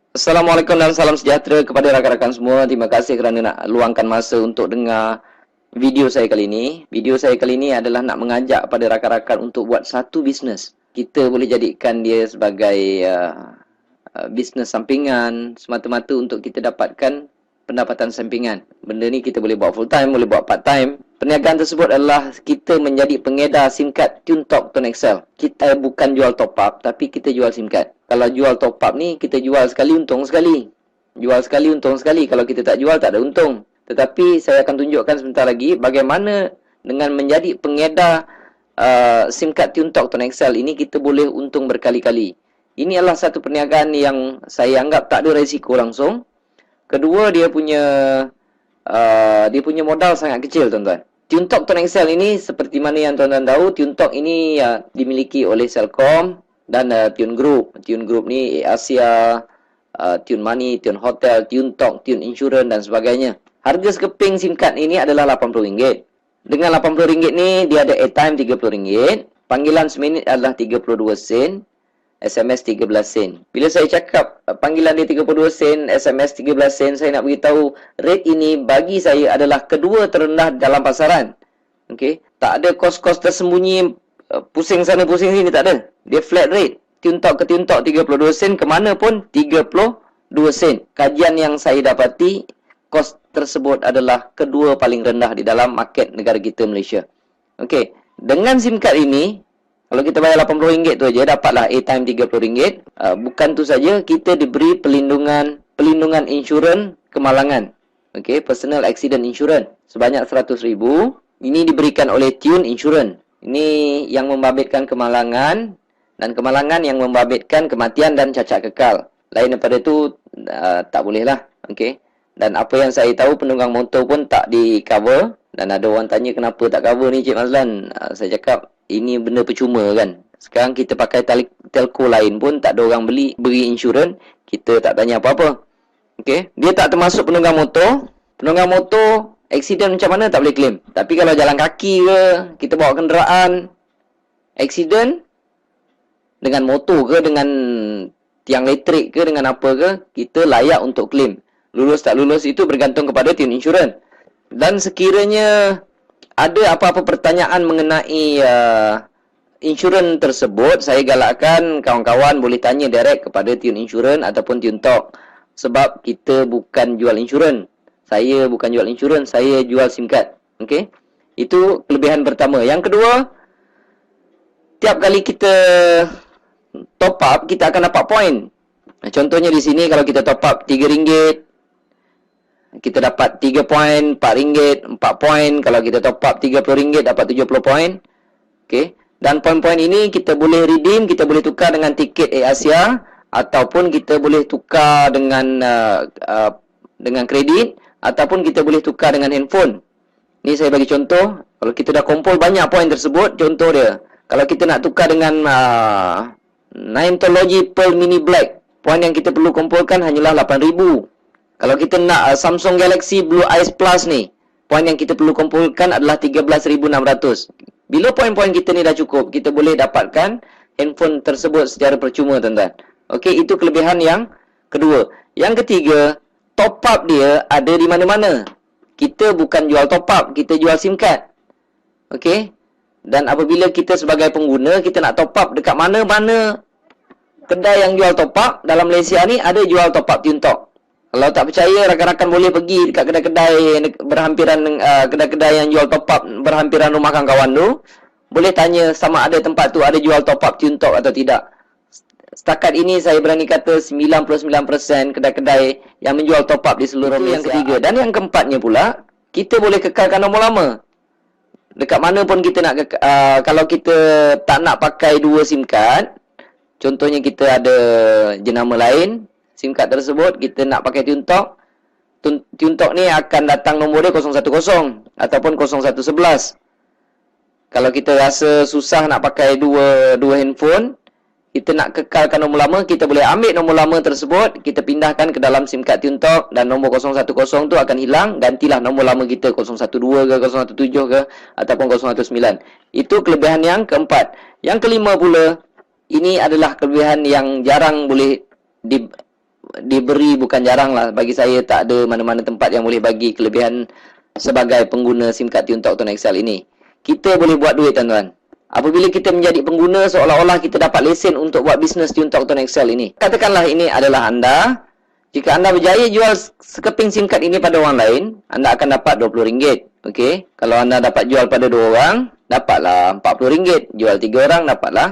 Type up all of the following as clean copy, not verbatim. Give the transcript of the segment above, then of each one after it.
Assalamualaikum dan salam sejahtera kepada rakan-rakan semua. Terima kasih kerana nak luangkan masa untuk dengar video saya kali ini. Video saya kali ini adalah nak mengajak pada rakan-rakan untuk buat satu bisnes. Kita boleh jadikan dia sebagai bisnes sampingan semata-mata untuk kita dapatkan pendapatan sampingan. Benda ni kita boleh buat full time, boleh buat part time. Perniagaan tersebut adalah kita menjadi pengedar SIM card TuneTalk Tone Excel. Kita bukan jual top up, tapi kita jual SIM card. Kalau jual top up ni, kita jual sekali untung sekali. Jual sekali untung sekali. Kalau kita tak jual, tak ada untung. Tetapi saya akan tunjukkan sebentar lagi bagaimana dengan menjadi pengedar SIM card TuneTalk Tone Excel ini kita boleh untung berkali-kali. Ini adalah satu perniagaan yang saya anggap tak ada risiko langsung. Kedua, dia punya modal sangat kecil, tuan-tuan. TuneTalk Tone Excel ini seperti mana yang tuan-tuan tahu, TuneTalk ini dimiliki oleh Celcom dan Tune Group. Tune Group ni Asia, Tune Money, Tune Hotel, TuneTalk, Tune Insurance dan sebagainya. Harga sekeping SIM card ini adalah RM80. Dengan RM80 ni dia ada airtime RM30, panggilan seminit adalah 32 sen, SMS 13 sen. Bila saya cakap panggilan dia 32 sen, SMS 13 sen, saya nak beritahu rate ini bagi saya adalah kedua terendah dalam pasaran. Okey, tak ada kos-kos tersembunyi pusing sana pusing sini, tak ada. Dia flat rate. TuneTalk ke TuneTalk 32 sen, ke mana pun 32 sen. Kajian yang saya dapati, kos tersebut adalah kedua paling rendah di dalam market negara kita Malaysia. Okey, dengan SIM card ini kalau kita bayar RM80 tu aja dapatlah airtime RM30. Bukan tu saja, kita diberi pelindungan insurans kemalangan. Okey, personal accident insurance sebanyak RM100,000. Ini diberikan oleh Tune Insurance. Ini yang membabitkan kemalangan dan kemalangan yang membabitkan kematian dan cacat kekal. Lain daripada tu tak boleh lah. Okey. Dan apa yang saya tahu, penunggang motor pun tak di cover. Dan ada orang tanya kenapa tak cover ni Cik Mazlan. Saya cakap ini benda percuma kan. Sekarang kita pakai telco lain pun tak ada orang beri insurans, kita tak tanya apa-apa. Okey, dia tak termasuk penunggang motor. Penunggang motor accident macam mana tak boleh claim. Tapi kalau jalan kaki ke, kita bawa kenderaan, accident dengan motor ke, dengan tiang elektrik ke, dengan apa ke, kita layak untuk claim. Lulus tak lulus itu bergantung kepada Tune Insurance. Dan sekiranya ada apa-apa pertanyaan mengenai insurans tersebut, saya galakkan kawan-kawan boleh tanya direct kepada Tune Insurance ataupun TuneTalk. Sebab kita bukan jual insurans. Saya bukan jual insurans, saya jual SIM card. Okey? Itu kelebihan pertama. Yang kedua, tiap kali kita top up, kita akan dapat point. Contohnya di sini kalau kita top up RM3, kita dapat 3 poin, RM4, 4 poin. Kalau kita top up RM30, dapat 70 poin. Okey. Dan poin-poin ini kita boleh redeem, kita boleh tukar dengan tiket Air Asia ataupun kita boleh tukar dengan kredit ataupun kita boleh tukar dengan handphone. Ni saya bagi contoh. Kalau kita dah kumpul banyak poin tersebut, contoh dia. Kalau kita nak tukar dengan Nimetology Pearl Mini Black, poin yang kita perlu kumpulkan hanyalah 8,000. Kalau kita nak Samsung Galaxy Blue Ice Plus ni, poin yang kita perlu kumpulkan adalah 13,600. Bila poin-poin kita ni dah cukup, kita boleh dapatkan handphone tersebut secara percuma, tuan-tuan. Okey, itu kelebihan yang kedua. Yang ketiga, top up dia ada di mana-mana. Kita bukan jual top up, kita jual SIM card. Okey? Dan apabila kita sebagai pengguna, kita nak top up dekat mana-mana kedai yang jual top up dalam Malaysia ni, ada jual top up TuneTalk. Kalau tak percaya, rakan-rakan boleh pergi dekat kedai-kedai berhampiran, kedai-kedai yang jual top up berhampiran rumah kawan-kawan tu. Boleh tanya sama ada tempat tu ada jual top up TuneTalk atau tidak. Setakat ini saya berani kata 99% kedai-kedai yang menjual top up di seluruh Malaysia. Yang ketiga. Dan yang keempatnya pula, kita boleh kekalkan nombor lama. Dekat mana pun kita nak kalau kita tak nak pakai dua SIM card, contohnya kita ada jenama lain, SIM card tersebut kita nak pakai TuneTalk. TuneTalk ni akan datang nombor dia 010 ataupun 0111. Kalau kita rasa susah nak pakai dua handphone, kita nak kekalkan nombor lama, kita boleh ambil nombor lama tersebut, kita pindahkan ke dalam SIM card TuneTalk dan nombor 010 tu akan hilang, gantilah nombor lama kita 012 ke 017 ke ataupun 019. Itu kelebihan yang keempat. Yang kelima pula, ini adalah kelebihan yang jarang boleh diberi bukan jarang lah. Bagi saya tak ada mana-mana tempat yang boleh bagi kelebihan sebagai pengguna SIM card Tune Talk Tone XL ini. Kita boleh buat duit tuan-tuan. Apabila kita menjadi pengguna, seolah-olah kita dapat lesen untuk buat bisnes Tune Talk Tone XL ini. Katakanlah ini adalah anda. Jika anda berjaya jual sekeping SIM card ini pada orang lain, anda akan dapat RM20. Okey. Kalau anda dapat jual pada 2 orang, dapatlah RM40. Jual 3 orang, dapatlah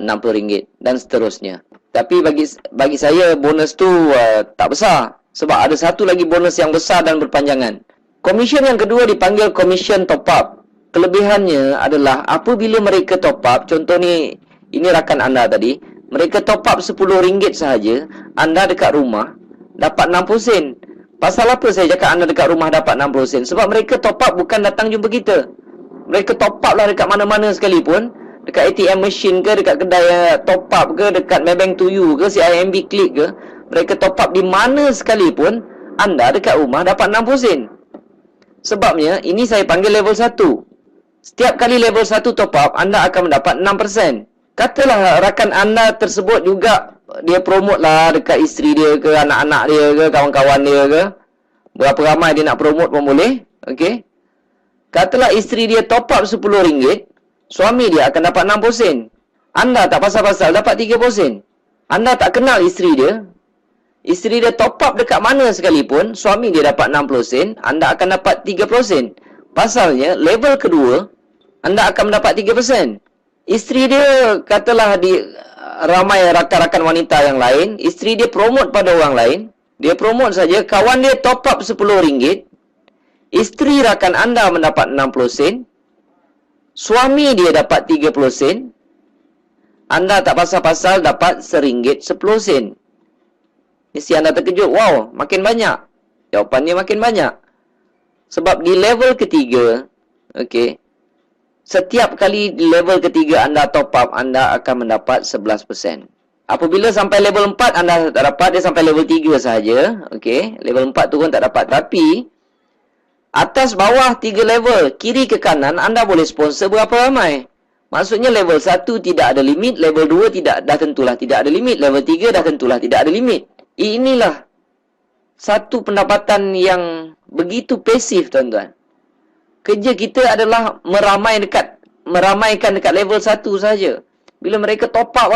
RM60 dan seterusnya. Tapi bagi saya bonus tu tak besar. Sebab ada satu lagi bonus yang besar dan berpanjangan. Komisen yang kedua dipanggil komisen top up. Kelebihannya adalah apabila mereka top up, contoh ni, ini rakan anda tadi, mereka top up RM10 sahaja, anda dekat rumah dapat 60 sen. Pasal apa saya cakap anda dekat rumah dapat 60 sen? Sebab mereka top up bukan datang jumpa kita. Mereka top up lah dekat mana-mana sekalipun. Dekat ATM machine ke, dekat kedai top up ke, dekat Maybank to you ke, CIMB Click ke. Mereka top up di mana sekalipun, anda dekat rumah dapat 60 sen. Sebabnya, ini saya panggil level 1. Setiap kali level 1 top up, anda akan mendapat 6%. Katalah rakan anda tersebut juga dia promote lah dekat isteri dia ke, anak-anak dia ke, kawan-kawan dia ke. Berapa ramai dia nak promote pun boleh. Okey. Katalah isteri dia top up RM10, suami dia akan dapat 60 sen. Anda tak pasal-pasal dapat 30 sen. Anda tak kenal isteri dia. Isteri dia top up dekat mana sekalipun, suami dia dapat 60 sen, anda akan dapat 30 sen. Pasalnya, level kedua, anda akan mendapat 3%. Isteri dia, katalah ramai rakan-rakan wanita yang lain, isteri dia promote pada orang lain, dia promote saja, kawan dia top up RM10, isteri rakan anda mendapat 60 sen, suami dia dapat 30 sen, anda tak pasal-pasal dapat RM1 10 sen. Mesti anda terkejut, wow, makin banyak. Jawapannya makin banyak. Sebab di level ketiga, okey, setiap kali di level ketiga anda top up, anda akan mendapat 11%. Apabila sampai level 4, anda tak dapat, dia sampai level 3 sahaja. Okey, level 4 turun tak dapat. Tapi, atas bawah 3 level, kiri ke kanan, anda boleh sponsor berapa ramai. Maksudnya level 1 tidak ada limit, level 2 dah tentulah tidak ada limit, level 3 dah tentulah tidak ada limit. Inilah satu pendapatan yang begitu pasif, tuan-tuan. Kerja kita adalah meramaikan dekat level 1 saja. Bila mereka top up,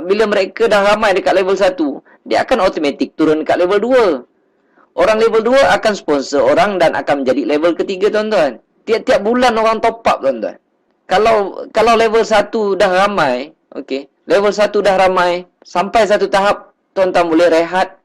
bila mereka dah ramai dekat level 1, dia akan automatik turun dekat level 2. Orang level 2 akan sponsor orang dan akan menjadi level ketiga, tuan-tuan. Tiap-tiap bulan orang top up, tuan-tuan. Kalau level 1 dah ramai, okey, level 1 dah ramai, sampai satu tahap, tuan-tuan boleh rehat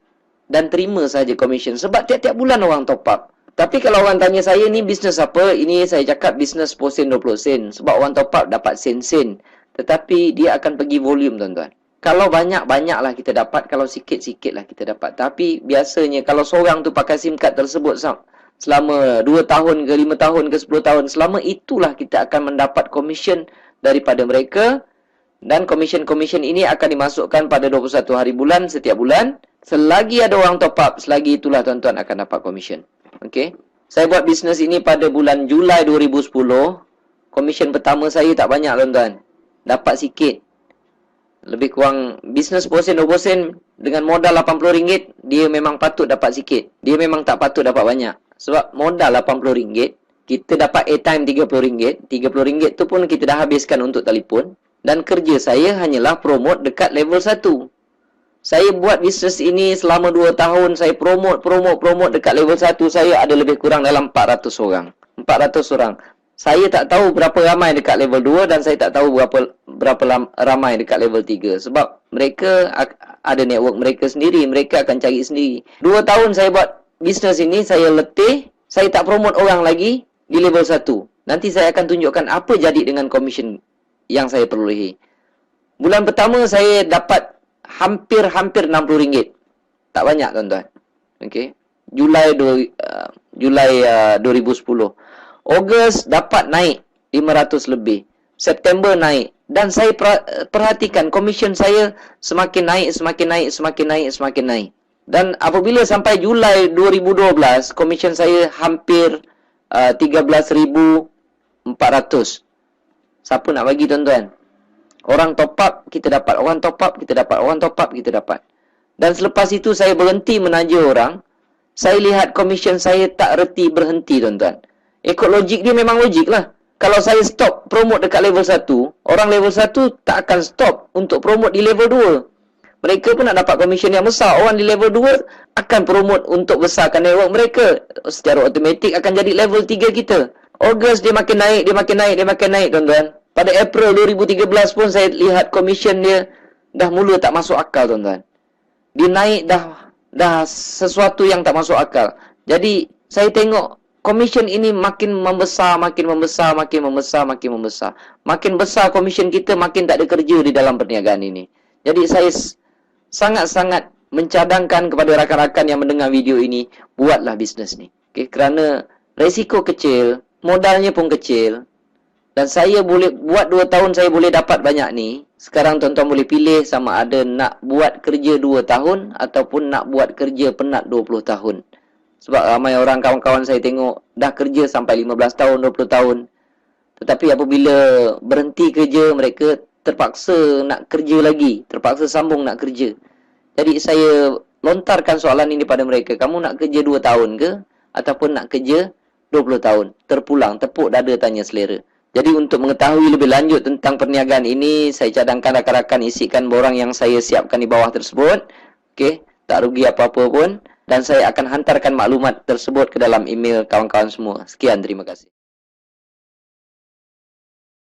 dan terima saja komisen. Sebab tiap-tiap bulan orang top up. Tapi kalau orang tanya saya, ni bisnes apa? Ini saya cakap bisnes 10 sen, 20 sen. Sebab orang top up dapat sen-sen. Tetapi dia akan pergi volume, tuan-tuan. Kalau banyak-banyaklah kita dapat. Kalau sikit-sikitlah kita dapat. Tapi biasanya kalau seorang tu pakai SIM card tersebut selama 2 tahun ke 5 tahun ke 10 tahun, selama itulah kita akan mendapat komisen daripada mereka. Dan komisen-komisen ini akan dimasukkan pada 21 hari bulan setiap bulan. Selagi ada orang top up, selagi itulah tuan-tuan akan dapat komisen. Okey. Saya buat bisnes ini pada bulan Julai 2010. Komisen pertama saya tak banyak, tuan-tuan. Dapat sikit. Lebih kurang bisnes 10 sen, 20 sen dengan modal RM80, dia memang patut dapat sikit. Dia memang tak patut dapat banyak. Sebab modal RM80, kita dapat airtime RM30. RM30 tu pun kita dah habiskan untuk telefon. Dan kerja saya hanyalah promote dekat level 1. Saya buat bisnes ini selama 2 tahun. Saya promote dekat level 1. Saya ada lebih kurang dalam 400 orang. 400 orang. Saya tak tahu berapa ramai dekat level 2 dan saya tak tahu berapa ramai dekat level 3. Sebab mereka ada network mereka sendiri. Mereka akan cari sendiri. 2 tahun saya buat bisnes ini, saya letih. Saya tak promote orang lagi di level 1. Nanti saya akan tunjukkan apa jadi dengan komisen yang saya perolehi. Bulan pertama saya dapat hampir RM60. Tak banyak, tuan-tuan. Okey. Julai 2010. Ogos dapat naik 500 lebih. September naik. Dan saya perhatikan komisen saya semakin naik, semakin naik, semakin naik, semakin naik. Dan apabila sampai Julai 2012, komisen saya hampir 13,400. Siapa nak bagi, tuan-tuan? Orang top up, kita dapat. Orang top up, kita dapat. Orang top up, kita dapat. Dan selepas itu saya berhenti menaja orang. Saya lihat komisen saya tak reti berhenti, tuan-tuan. Ikut logik dia memang logik lah. Kalau saya stop promote dekat level 1, orang level 1 tak akan stop untuk promote di level 2. Mereka pun nak dapat komisen yang besar. Orang di level 2 akan promote untuk besarkan network mereka. Secara automatik akan jadi level 3 kita. Ogos dia makin naik, dia makin naik, dia makin naik, tuan-tuan. Pada April 2013 pun saya lihat komisen dia dah mula tak masuk akal, tuan-tuan. Dia naik dah sesuatu yang tak masuk akal. Jadi saya tengok komisen ini makin membesar, makin membesar, makin membesar, makin membesar. Makin besar komisen kita, makin tak ada kerja di dalam perniagaan ini. Jadi saya sangat-sangat mencadangkan kepada rakan-rakan yang mendengar video ini, buatlah bisnes ni. Okay? Kerana resiko kecil, modalnya pun kecil. Dan saya boleh buat 2 tahun saya boleh dapat banyak ni. Sekarang tuan-tuan boleh pilih sama ada nak buat kerja 2 tahun ataupun nak buat kerja penat 20 tahun. Sebab ramai orang kawan-kawan saya tengok dah kerja sampai 15 tahun, 20 tahun. Tetapi apabila berhenti kerja, mereka terpaksa nak kerja lagi, terpaksa sambung nak kerja. Jadi saya lontarkan soalan ini pada mereka, kamu nak kerja 2 tahun ke ataupun nak kerja 20 tahun? Terpulang, tepuk dada tanya selera. Jadi untuk mengetahui lebih lanjut tentang perniagaan ini, saya cadangkan rakan-rakan isikan borang yang saya siapkan di bawah tersebut. Okey, tak rugi apa-apa pun. Dan saya akan hantarkan maklumat tersebut ke dalam email kawan-kawan semua. Sekian, terima kasih.